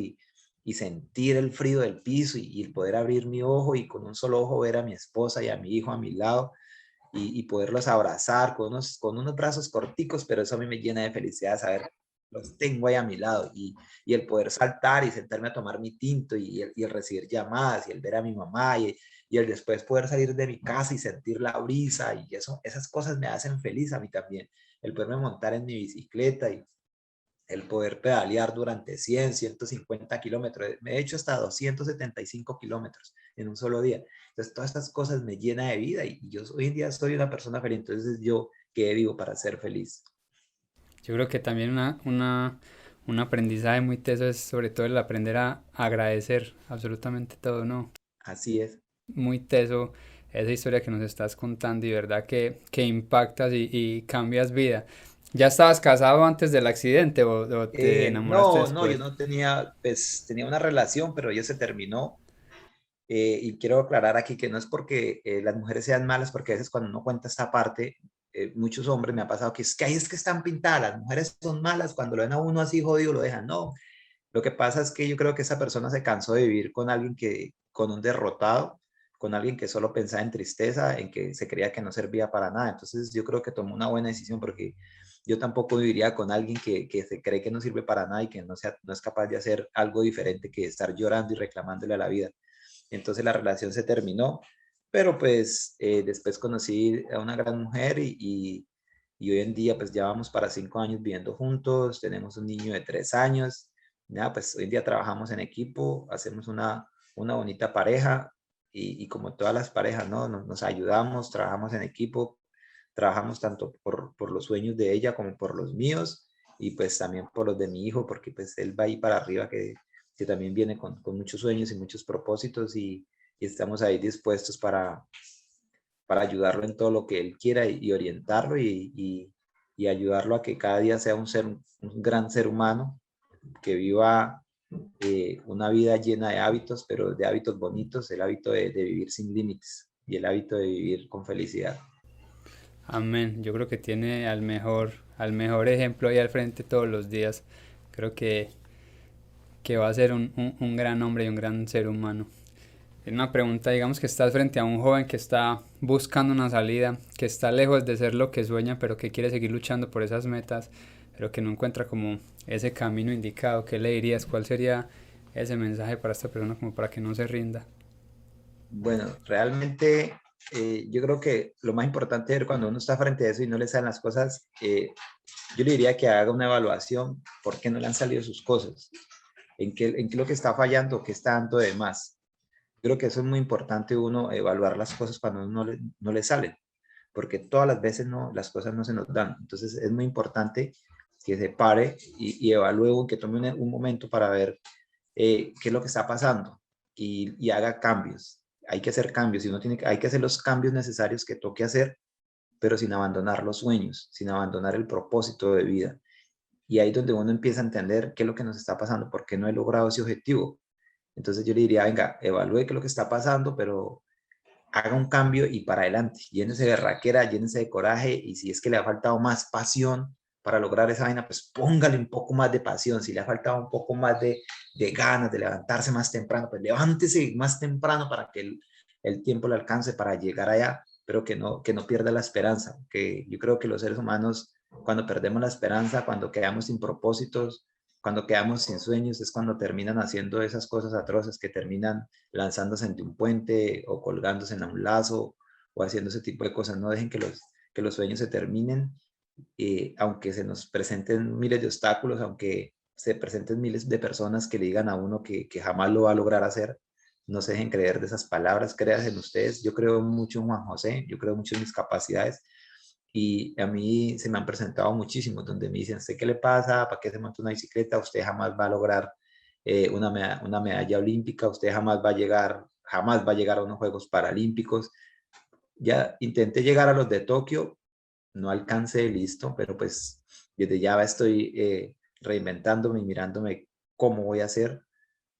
y sentir el frío del piso y el poder abrir mi ojo y con un solo ojo ver a mi esposa y a mi hijo a mi lado y poderlos abrazar con unos brazos corticos, pero eso a mí me llena de felicidad saber los tengo ahí a mi lado y el poder saltar y sentarme a tomar mi tinto y el recibir llamadas y el ver a mi mamá y el después poder salir de mi casa y sentir la brisa y eso, esas cosas me hacen feliz a mí también. El poderme montar en mi bicicleta y el poder pedalear durante 100, 150 kilómetros, me he hecho hasta 275 kilómetros en un solo día. Entonces, todas estas cosas me llenan de vida y yo hoy en día soy una persona feliz. Entonces, yo que vivo para ser feliz. Yo creo que también un aprendizaje muy teso es sobre todo el aprender a agradecer absolutamente todo, ¿no? Así es. Muy teso esa historia que nos estás contando y verdad que impactas y cambias vida. ¿Ya estabas casado antes del accidente o te enamoraste No, no, yo después? no tenía, pues tenía una relación, pero ya se terminó. Y quiero aclarar aquí que no es porque las mujeres sean malas, porque a veces cuando uno cuenta esta parte, muchos hombres me ha pasado que es que ahí es que están pintadas, las mujeres son malas, cuando lo ven a uno así jodido lo dejan. No, lo que pasa es que yo creo que esa persona se cansó de vivir con alguien que, con un derrotado, con alguien que solo pensaba en tristeza, en que se creía que no servía para nada. Entonces yo creo que tomó una buena decisión porque yo tampoco viviría con alguien que se cree que no sirve para nada y que no es capaz de hacer algo diferente que estar llorando y reclamándole a la vida. Entonces la relación se terminó, pero pues después conocí a una gran mujer y hoy en día pues ya vamos para 5 años viviendo juntos, tenemos un niño de 3 años, ya pues hoy en día trabajamos en equipo, hacemos una bonita pareja y como todas las parejas, ¿no? Nos ayudamos, trabajamos en equipo, trabajamos tanto por los sueños de ella como por los míos y pues también por los de mi hijo, porque pues él va ahí para arriba que también viene con muchos sueños y muchos propósitos y estamos ahí dispuestos para ayudarlo en todo lo que él quiera y orientarlo y ayudarlo a que cada día sea un gran ser humano que viva una vida llena de hábitos, pero de hábitos bonitos, el hábito de vivir sin límites y el hábito de vivir con felicidad. Amén. Yo creo que tiene al mejor ejemplo ahí al frente todos los días. Creo que va a ser un gran hombre y un gran ser humano. Es una pregunta, digamos que estás frente a un joven que está buscando una salida, que está lejos de ser lo que sueña, pero que quiere seguir luchando por esas metas, pero que no encuentra como ese camino indicado. ¿Qué le dirías? ¿Cuál sería ese mensaje para esta persona como para que no se rinda? Bueno, realmente yo creo que lo más importante es cuando uno está frente a eso y no le salen las cosas, yo le diría que haga una evaluación por qué no le han salido sus cosas, en qué lo que está fallando, qué está dando de más. Creo que eso es muy importante uno evaluar las cosas cuando uno no le salen, porque todas las veces no, las cosas no se nos dan. Entonces es muy importante que se pare y evalúe, que tome un momento para ver qué es lo que está pasando y haga cambios. Hay que hacer cambios y uno hay que hacer los cambios necesarios que toque hacer, pero sin abandonar los sueños, sin abandonar el propósito de vida. Y ahí es donde uno empieza a entender qué es lo que nos está pasando, por qué no he logrado ese objetivo. Entonces yo le diría, venga, evalúe qué es lo que está pasando, pero haga un cambio y para adelante. Llénese de raquera, llénese de coraje y si es que le ha faltado más pasión para lograr esa vaina, pues póngale un poco más de pasión. Si le ha faltado un poco más de ganas de levantarse más temprano, pues levántese más temprano para que el tiempo le alcance para llegar allá, pero que no pierda la esperanza. Que yo creo que los seres humanos, cuando perdemos la esperanza, cuando quedamos sin propósitos, cuando quedamos sin sueños, es cuando terminan haciendo esas cosas atroces que terminan lanzándose entre un puente o colgándose en un lazo o haciendo ese tipo de cosas. No dejen que los sueños se terminen, aunque se nos presenten miles de obstáculos, aunque se presenten miles de personas que le digan a uno que jamás lo va a lograr hacer. No se dejen creer de esas palabras, creas en ustedes. Yo creo mucho en Juan José, yo creo mucho en mis capacidades y a mí se me han presentado muchísimos donde me dicen, ¿usted qué le pasa? ¿Para qué se monta una bicicleta? Usted jamás va a lograr una medalla olímpica, usted jamás va a llegar a unos Juegos Paralímpicos. Ya intenté llegar a los de Tokio, no alcancé, listo, pero pues desde ya estoy reinventándome y mirándome cómo voy a hacer,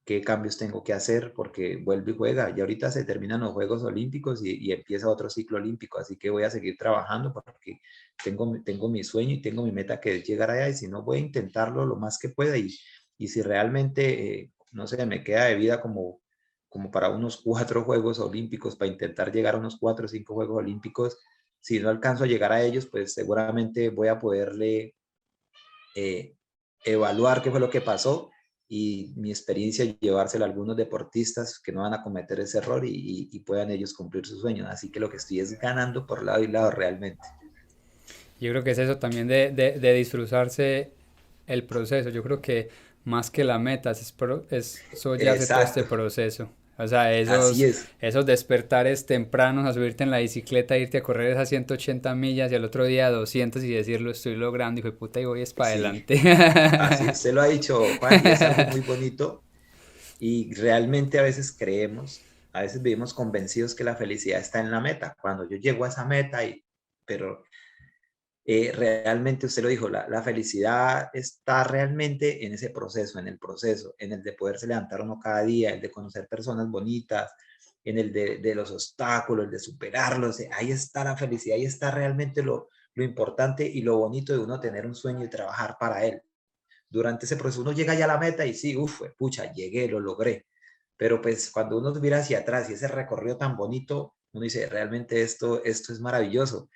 qué cambios tengo que hacer, porque vuelve y juega. Y ahorita se terminan los Juegos Olímpicos y empieza otro ciclo olímpico, así que voy a seguir trabajando porque tengo mi sueño y tengo mi meta que es llegar allá y si no voy a intentarlo lo más que pueda y si realmente no sé, me queda de vida como para unos 4 Juegos Olímpicos, para intentar llegar a unos 4 o 5 Juegos Olímpicos. Si no alcanzo a llegar a ellos, pues seguramente voy a poderle eh, evaluar qué fue lo que pasó y mi experiencia llevársela a algunos deportistas que no van a cometer ese error y puedan ellos cumplir sus sueños. Así que lo que estoy es ganando por lado y lado realmente. Yo creo que es eso también de disfrutarse el proceso. Yo creo que más que la meta es soñarse todo este Exacto, proceso. O sea, así es. esos despertares tempranos a subirte en la bicicleta, irte a correr esas 180 millas y al otro día 200 y decirlo estoy logrando, hijo de puta, y voy es para Sí, adelante. así usted lo ha dicho, Juan, y es algo muy bonito y realmente a veces creemos, a veces vivimos convencidos que la felicidad está en la meta. Cuando yo llego a esa meta, pero realmente usted lo dijo, la felicidad está realmente en ese proceso, en el proceso, en el de poderse levantar uno cada día, el de conocer personas bonitas, en el de los obstáculos, el de superarlos. Ahí está la felicidad, ahí está realmente lo importante y lo bonito de uno tener un sueño y trabajar para él. Durante ese proceso uno llega ya a la meta y sí, uff, pucha, llegué, lo logré. Pero pues cuando uno mira hacia atrás y ese recorrido tan bonito, uno dice, realmente esto es maravilloso.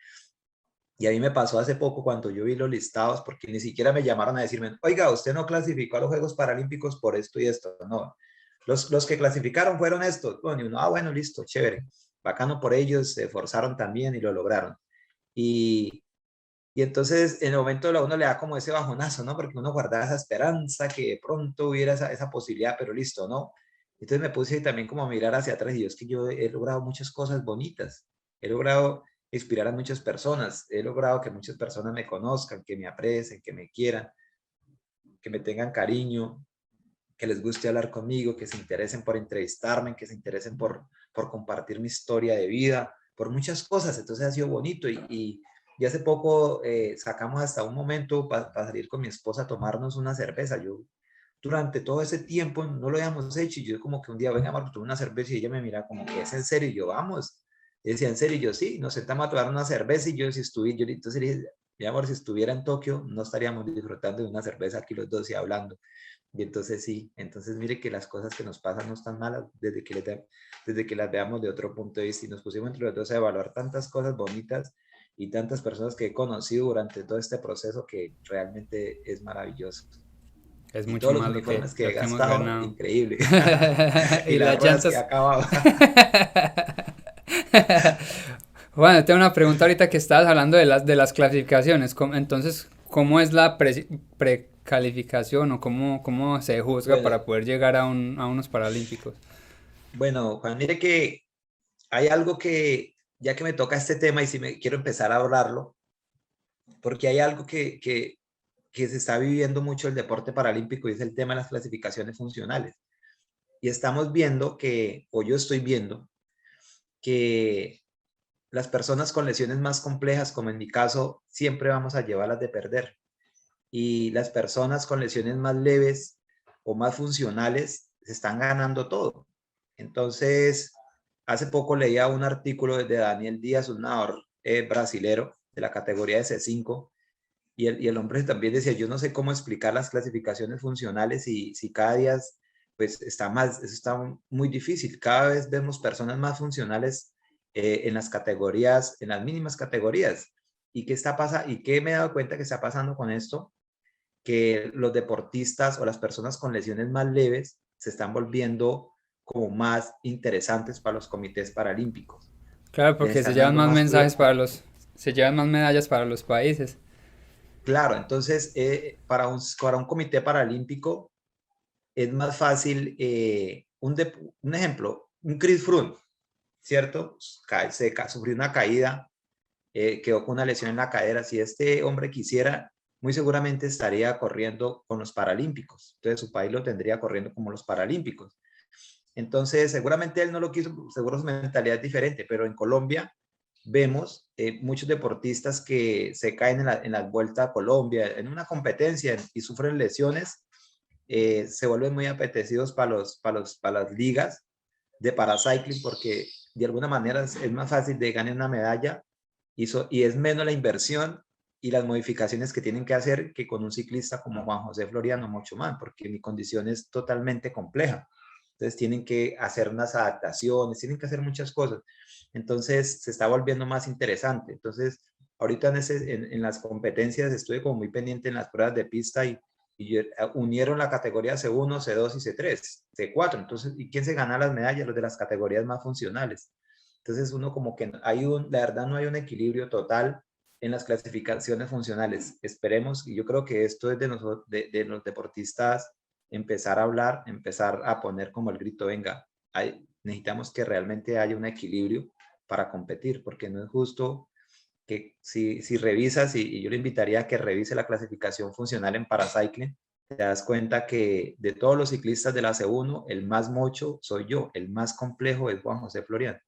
Y a mí me pasó hace poco cuando yo vi los listados, porque ni siquiera me llamaron a decirme, oiga, usted no clasificó a los Juegos Paralímpicos por esto y esto. No, los que clasificaron fueron estos. Bueno, y uno, bueno, listo, chévere. Bacano por ellos, se esforzaron también y lo lograron. Y, y entonces en el momento a uno le da como ese bajonazo, ¿no? Porque uno guardaba esa esperanza que de pronto hubiera esa posibilidad, pero listo, ¿no? Entonces me puse también como a mirar hacia atrás y yo es que yo he logrado muchas cosas bonitas. He logrado inspirar a muchas personas. He logrado que muchas personas me conozcan, que me aprecien, que me quieran, que me tengan cariño, que les guste hablar conmigo, que se interesen por entrevistarme, que se interesen por compartir mi historia de vida, por muchas cosas. Entonces ha sido bonito y hace poco sacamos hasta un momento para salir con mi esposa a tomarnos una cerveza. Yo durante todo ese tiempo no lo habíamos hecho y yo como que un día, venga, Marco, tuve una cerveza y ella me mira como que es en serio y yo, vamos. Y decía, ¿en serio? Y yo, sí, nos sentamos a tomar una cerveza y yo, si estuviera, yo entonces le dije, mi amor, si estuviera en Tokio, no estaríamos disfrutando de una cerveza aquí los dos y hablando. Y entonces sí, entonces mire que las cosas que nos pasan no están malas desde que las veamos de otro punto de vista y nos pusimos entre los dos a evaluar tantas cosas bonitas y tantas personas que he conocido durante todo este proceso que realmente es maravilloso. Es Y mucho todos los más uniformes que he lo que hemos gastado, ganado. increíble. Y Y las las ruedas que he llantas. acabado. Bueno, tengo una pregunta ahorita que estabas hablando de las clasificaciones. Entonces, ¿cómo es la precalificación o cómo se juzga Bueno, para poder llegar a, a unos Paralímpicos? bueno, Juan, mire que hay algo que, ya que me toca este tema y si me quiero empezar a hablarlo, porque hay algo que se está viviendo mucho el deporte paralímpico y es el tema de las clasificaciones funcionales. Y estamos viendo que, o yo estoy viendo, que las personas con lesiones más complejas, como en mi caso, siempre vamos a llevarlas de perder. Y las personas con lesiones más leves o más funcionales se están ganando todo. Entonces, hace poco leía un artículo de Daniel Díaz, un nadador brasilero de la categoría de C5, y el hombre también decía, yo no sé cómo explicar las clasificaciones funcionales y si cada día pues está más, eso está muy difícil. Cada vez vemos personas más funcionales en las categorías, en las mínimas categorías. ¿Y qué está pasando? ¿Y qué me he dado cuenta que está pasando con esto? Que los deportistas o las personas con lesiones más leves se están volviendo como más interesantes para los comités paralímpicos. Claro, Les porque se están llevan dando más más mensajes para se llevan más medallas para los países. claro, entonces para un comité paralímpico es más fácil, un ejemplo, un Chris Froome, ¿cierto? Sufrió una caída, quedó con una lesión en la cadera. Si este hombre quisiera, muy seguramente estaría corriendo con los paralímpicos. Entonces su país lo tendría corriendo como los paralímpicos. Entonces, seguramente él no lo quiso, seguro su mentalidad es diferente, pero en Colombia vemos muchos deportistas que se caen en la Vuelta a Colombia, en una competencia y sufren lesiones, se vuelven muy apetecidos para las ligas de paracycling porque de alguna manera es más fácil de ganar una medalla y es menos la inversión y las modificaciones que tienen que hacer que con un ciclista como Juan José Floriano mucho más, porque mi condición es totalmente compleja. Entonces tienen que hacer unas adaptaciones, tienen que hacer muchas cosas. Entonces se está volviendo más interesante. Entonces ahorita en las competencias estuve como muy pendiente en las pruebas de pista y unieron la categoría C1, C2 y C3, C4. Entonces, ¿y quién se gana las medallas? Los de las categorías más funcionales. Entonces uno como que la verdad no hay un equilibrio total en las clasificaciones funcionales. Esperemos, y yo creo que esto es de nosotros, de los deportistas, empezar a hablar, empezar a poner como el grito, venga, necesitamos que realmente haya un equilibrio para competir, porque no es justo que si revisas, y yo le invitaría a que revise la clasificación funcional en Paracycling, te das cuenta que de todos los ciclistas de la C1, el más mocho soy yo, el más complejo es Juan José Florian.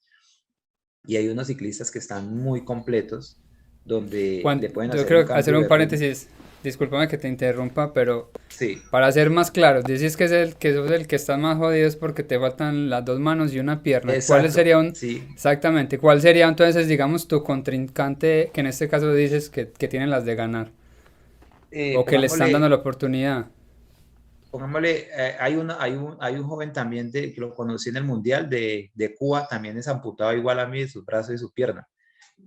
Y hay unos ciclistas que están muy completos, donde le pueden Yo hacer un creo hacer cambio un de ritmo. paréntesis, discúlpame que te interrumpa, pero Sí, para ser más claro, dices que sos el que está más jodido es porque te faltan las dos manos y una pierna. ¿Cuál exacto, sería sí. exactamente, cuál sería entonces, digamos, tu contrincante que en este caso dices que tienen las de ganar o que le están dando Pongámosle, la oportunidad? hay un joven también que lo conocí en el Mundial de Cuba, también es amputado igual a mí de sus brazos y su pierna,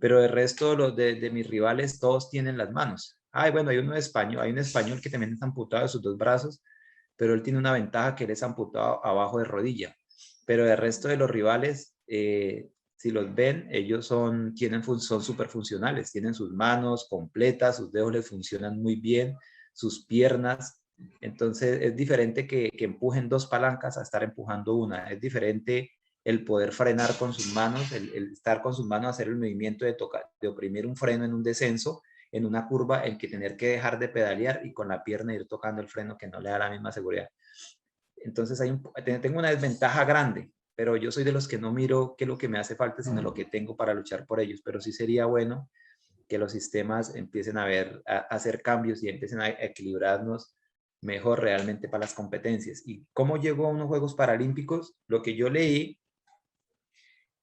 pero el resto de mis rivales todos tienen las manos. Ay, bueno, hay un español que también es amputado de sus dos brazos, pero él tiene una ventaja que él es amputado abajo de rodilla. Pero el resto de los rivales, si los ven, ellos son súper funcionales, tienen sus manos completas, sus dedos les funcionan muy bien, sus piernas. Entonces es diferente que empujen dos palancas a estar empujando una. Es diferente el poder frenar con sus manos, el estar con sus manos, hacer el movimiento de tocar, de oprimir un freno en un descenso, en una curva, el que tener que dejar de pedalear y con la pierna ir tocando el freno que no le da la misma seguridad. Entonces tengo una desventaja grande, pero yo soy de los que no miro qué es lo que me hace falta, sino lo que tengo para luchar por ellos. Pero sí sería bueno que los sistemas empiecen a hacer cambios y empiecen a equilibrarnos mejor realmente para las competencias. ¿Y cómo llegó a unos Juegos Paralímpicos? Lo que yo leí,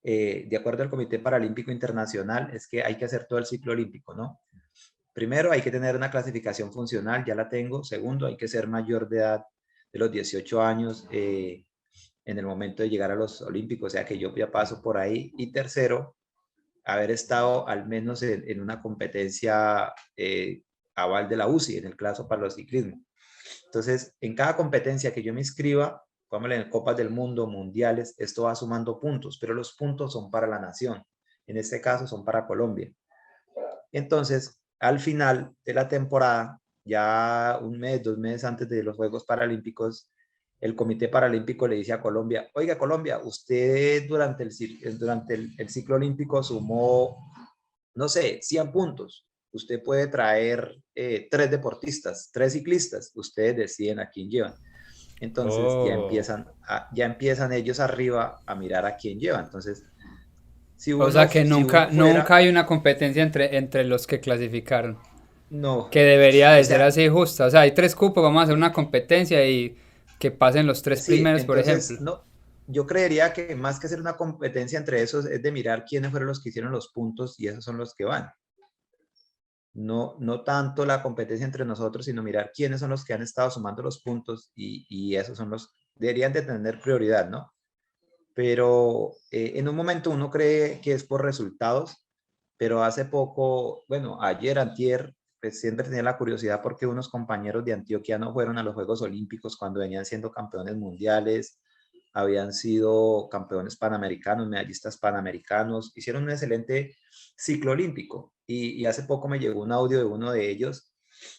de acuerdo al Comité Paralímpico Internacional, es que hay que hacer todo el ciclo olímpico, ¿no? Primero, hay que tener una clasificación funcional, ya la tengo. Segundo, hay que ser mayor de edad de los 18 años en el momento de llegar a los Olímpicos, o sea que yo ya paso por ahí. Y tercero, haber estado al menos en una competencia aval de la UCI, en el caso para los ciclismos. Entonces, en cada competencia que yo me inscriba, como en Copas del Mundo, mundiales, esto va sumando puntos, pero los puntos son para la nación. En este caso son para Colombia. Entonces, al final de la temporada, ya un mes, 2 meses antes de los Juegos Paralímpicos, el Comité Paralímpico le dice a Colombia, oiga Colombia, usted durante el ciclo olímpico sumó, no sé, 100 puntos. Usted puede traer 3 deportistas, 3 ciclistas. Ustedes deciden a quién llevan. Entonces Oh. ya empiezan ellos arriba a mirar a quién lleva. Entonces, si O uno, sea que si uno nunca fuera, hay una competencia entre los que clasificaron. no, Que debería o de ser sea, así justa. O sea, hay tres cupos, vamos a hacer una competencia y que pasen los tres sí, primeros, por entonces ejemplo. no, yo creería que más que hacer una competencia entre esos es de mirar quiénes fueron los que hicieron los puntos y esos son los que van. No, no tanto la competencia entre nosotros, sino mirar quiénes son los que han estado sumando los puntos y esos son los, deberían de tener prioridad, ¿no? Pero en un momento uno cree que es por resultados, pero hace poco, bueno, ayer, antier, pues siempre tenía la curiosidad porque unos compañeros de Antioquia no fueron a los Juegos Olímpicos cuando venían siendo campeones mundiales, habían sido campeones panamericanos, medallistas panamericanos, hicieron un excelente ciclo olímpico y hace poco me llegó un audio de uno de ellos,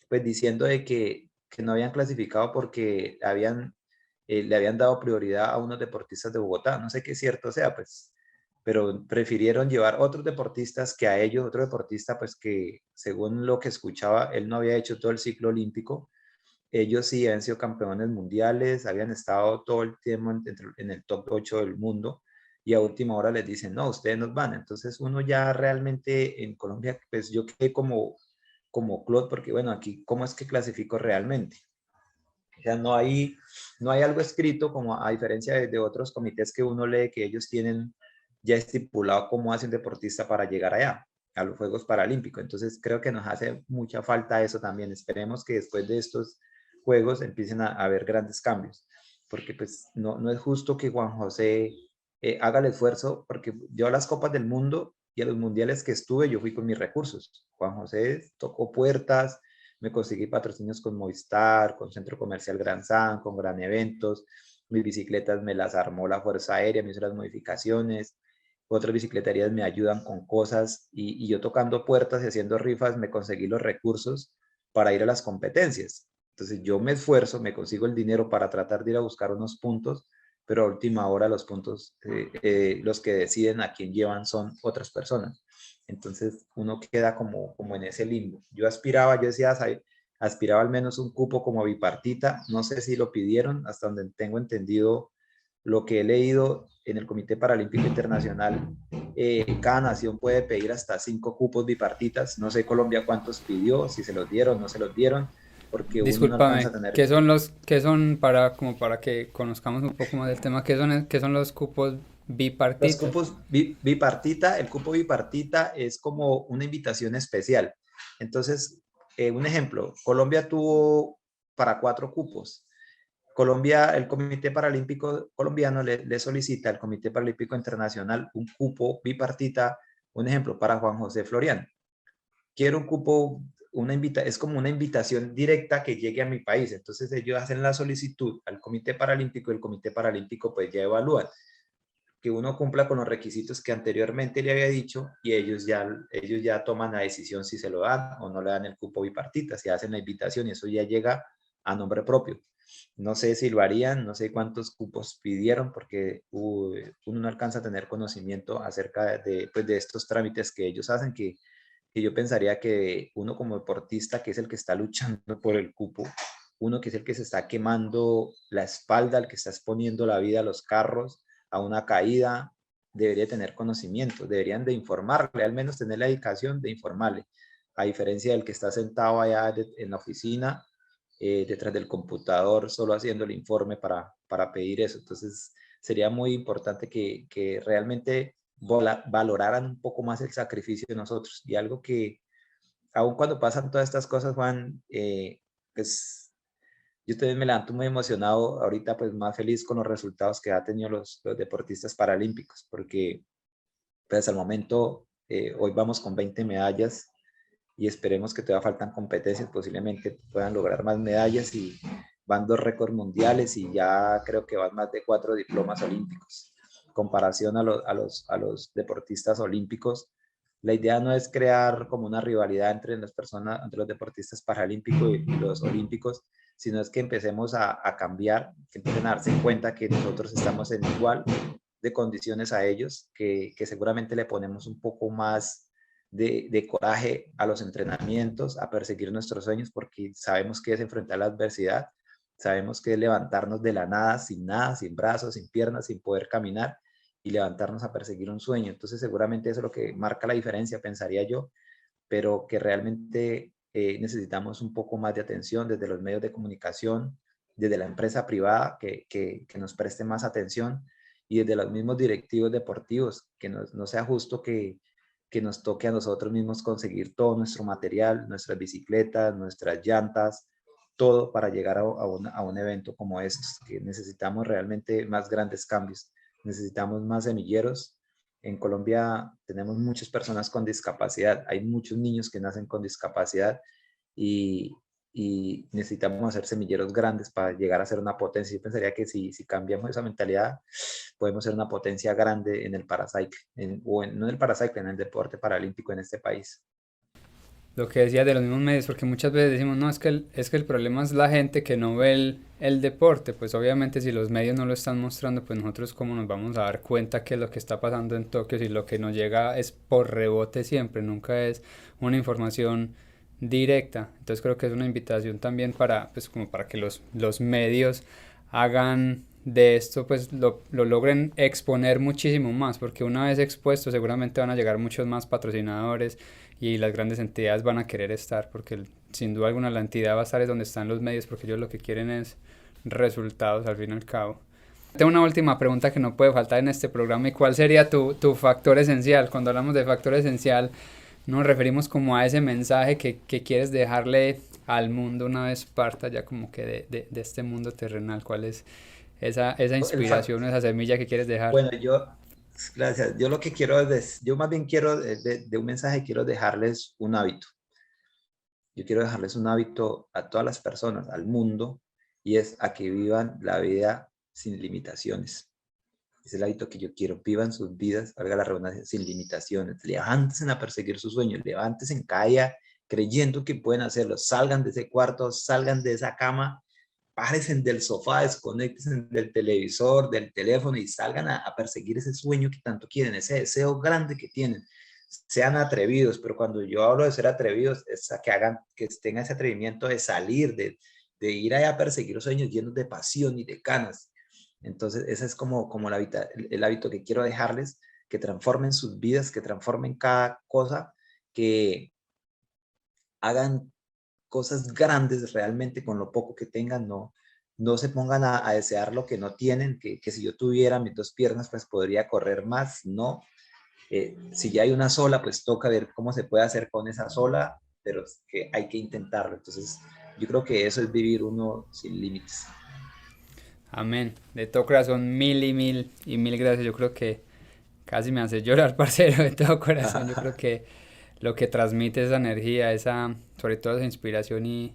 pues diciendo de que no habían clasificado porque le habían dado prioridad a unos deportistas de Bogotá. No sé qué cierto sea, pues, pero prefirieron llevar otros deportistas que a ellos, otro deportista, pues que según lo que escuchaba, él no había hecho todo el ciclo olímpico. Ellos sí habían sido campeones mundiales, habían estado todo el tiempo en el top 8 del mundo y a última hora les dicen, no, ustedes nos van. Entonces uno ya realmente en Colombia, pues yo quedé como Claude, porque bueno, aquí, ¿cómo es que clasifico realmente? O sea, no hay algo escrito como a diferencia de otros comités que uno lee que ellos tienen ya estipulado cómo hace un deportista para llegar allá. a los Juegos Paralímpicos. Entonces creo que nos hace mucha falta eso también. Esperemos que después de estos Juegos empiecen a haber grandes cambios, porque pues no es justo que Juan José haga el esfuerzo, porque yo a las Copas del Mundo y a los mundiales que estuve, yo fui con mis recursos. Juan José tocó puertas, me conseguí patrocinios con Movistar, con Centro Comercial Gran San, con Gran Eventos, mis bicicletas me las armó la Fuerza Aérea, me hizo las modificaciones, otras bicicleterías me ayudan con cosas y yo tocando puertas y haciendo rifas me conseguí los recursos para ir a las competencias. Entonces yo me esfuerzo, me consigo el dinero para tratar de ir a buscar unos puntos, pero a última hora los puntos, los que deciden a quién llevan son otras personas. Entonces uno queda como en ese limbo. Yo decía, aspiraba al menos un cupo como bipartita, no sé si lo pidieron, hasta donde tengo entendido lo que he leído en el Comité Paralímpico Internacional, cada nación puede pedir hasta 5 cupos bipartitas, no sé Colombia cuántos pidió, si se los dieron, no se los dieron, porque uno no alcanza Discúlpame, a tener... ¿qué son para, como para que conozcamos un poco más del tema, qué son los cupos Los bipartitas? cupos bipartita, el cupo bipartita es como una invitación especial. Entonces, un ejemplo, Colombia tuvo para 4 cupos. Colombia, el Comité Paralímpico Colombiano le solicita al Comité Paralímpico Internacional un cupo bipartita, un ejemplo, para Juan José Florian. Quiero un cupo, es como una invitación directa que llegue a mi país. Entonces ellos hacen la solicitud al Comité Paralímpico y el Comité Paralímpico pues ya evalúan que uno cumpla con los requisitos que anteriormente le había dicho y ellos ya toman la decisión si se lo dan o no le dan el cupo bipartita, si hacen la invitación y eso ya llega a nombre propio. No sé si lo harían, no sé cuántos cupos pidieron porque uno no alcanza a tener conocimiento acerca pues, de estos trámites que ellos hacen, que yo pensaría que uno como deportista, que es el que está luchando por el cupo, uno que es el que se está quemando la espalda, el que está exponiendo la vida a los carros, a una caída, debería tener conocimiento, deberían de informarle, al menos tener la dedicación de informarle, a diferencia del que está sentado allá en la oficina, detrás del computador, solo haciendo el informe para pedir eso. Entonces, sería muy importante que realmente valoraran un poco más el sacrificio de nosotros. Y algo que, aun cuando pasan todas estas cosas, Juan, pues yo también me levanto muy emocionado, ahorita pues más feliz con los resultados que ha tenido los deportistas paralímpicos, porque pues al momento hoy vamos con 20 medallas y esperemos que todavía faltan competencias, posiblemente puedan lograr más medallas y van 2 récords mundiales y ya creo que van más de 4 diplomas olímpicos. Comparación a los deportistas olímpicos, la idea no es crear como una rivalidad entre las personas, entre los deportistas paralímpicos y los olímpicos, sino es que empecemos a cambiar, que empiecen a darse cuenta que nosotros estamos en igual de condiciones a ellos, que seguramente le ponemos un poco más de coraje a los entrenamientos, a perseguir nuestros sueños, porque sabemos que es enfrentar la adversidad, sabemos que es levantarnos de la nada, sin brazos, sin piernas, sin poder caminar y levantarnos a perseguir un sueño. Entonces seguramente eso es lo que marca la diferencia, pensaría yo, pero que realmente necesitamos un poco más de atención desde los medios de comunicación, desde la empresa privada, que nos preste más atención y desde los mismos directivos deportivos, que no sea justo que nos toque a nosotros mismos conseguir todo nuestro material, nuestras bicicletas, nuestras llantas, todo para llegar a un evento como estos, que necesitamos realmente más grandes cambios, necesitamos más semilleros. En Colombia tenemos muchas personas con discapacidad, hay muchos niños que nacen con discapacidad y, y necesitamos hacer semilleros grandes para llegar a ser una potencia. Yo pensaría que si cambiamos esa mentalidad, podemos ser una potencia grande en el paracycle, no en el paracycle, en el deporte paralímpico en este país. Lo que decía de los mismos medios, porque muchas veces decimos, no, es que el problema es la gente que no ve el deporte, pues obviamente si los medios no lo están mostrando, pues nosotros cómo nos vamos a dar cuenta que es lo que está pasando en Tokio, si lo que nos llega es por rebote siempre, nunca es una información directa. Entonces creo que es una invitación también para, pues como para que los medios hagan de esto, pues lo logren exponer muchísimo más, porque una vez expuesto seguramente van a llegar muchos más patrocinadores y las grandes entidades van a querer estar, porque sin duda alguna la entidad va a estar es donde están los medios, porque ellos lo que quieren es resultados al fin y al cabo. Tengo una última pregunta que no puede faltar en este programa, y cuál sería tu factor esencial. Cuando hablamos de factor esencial, nos referimos como a ese mensaje que quieres dejarle al mundo una vez parta ya como que de este mundo terrenal. ¿Cuál es esa El fac- inspiración, esa semilla que quieres dejar? bueno, gracias. Yo lo que quiero yo más bien quiero, de un mensaje, quiero dejarles un hábito. Yo quiero dejarles un hábito a todas las personas, al mundo, y es a que vivan la vida sin limitaciones. Es el hábito que yo quiero. Vivan sus vidas, valga la redundancia, sin limitaciones. Levántense a perseguir sus sueños, levántense en calle creyendo que pueden hacerlo. Salgan de ese cuarto, salgan de esa cama, párense del sofá, desconecten del televisor, del teléfono y salgan a perseguir ese sueño que tanto quieren, ese deseo grande que tienen. Sean atrevidos, pero cuando yo hablo de ser atrevidos, es a que tengan ese atrevimiento de salir, de ir allá a perseguir sueños llenos de pasión y de ganas. Entonces, ese es como el hábito que quiero dejarles, que transformen sus vidas, que transformen cada cosa, que hagan cosas grandes realmente con lo poco que tengan, no se pongan a desear lo que no tienen, que si yo tuviera mis dos piernas, pues podría correr más, no. Si ya hay una sola, pues toca ver cómo se puede hacer con esa sola, pero es que hay que intentarlo. Entonces, yo creo que eso es vivir uno sin límites. Amén. De todo corazón, mil y mil gracias. Yo creo que casi me hace llorar, parcero, de todo corazón. Yo creo que lo que transmite esa energía, sobre todo esa inspiración y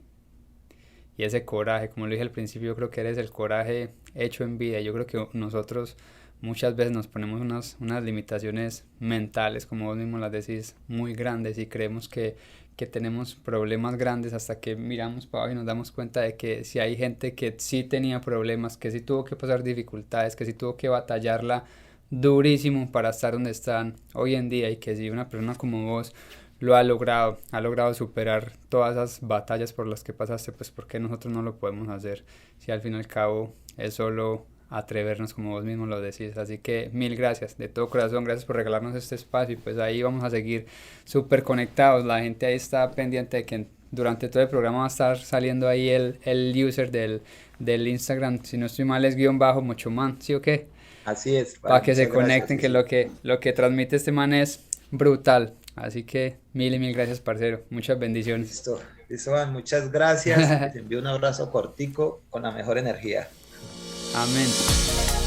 ese coraje, como lo dije al principio, yo creo que eres el coraje hecho en vida. Yo creo que nosotros muchas veces nos ponemos unas limitaciones mentales, como vos mismo las decís, muy grandes y creemos que tenemos problemas grandes hasta que miramos para abajo y nos damos cuenta de que si hay gente que sí tenía problemas, que sí tuvo que pasar dificultades, que sí tuvo que batallarla durísimo para estar donde están hoy en día y que si una persona como vos lo ha logrado superar todas esas batallas por las que pasaste, pues ¿por qué nosotros no lo podemos hacer? Si al fin y al cabo es solo atrevernos como vos mismo lo decís. Así que mil gracias, de todo corazón, gracias por regalarnos este espacio y pues ahí vamos a seguir súper conectados. La gente ahí está pendiente de que durante todo el programa va a estar saliendo ahí el user del Instagram, si no estoy mal es guión bajo mochoman, ¿sí o qué? Así es, Para vale, que se muchas gracias. conecten, Sí, que sí. lo que transmite este man es brutal. Así que mil y mil gracias, parcero. Muchas bendiciones. Listo, listo, Juan, muchas gracias. Les envío un abrazo cortico con la mejor energía. Amén.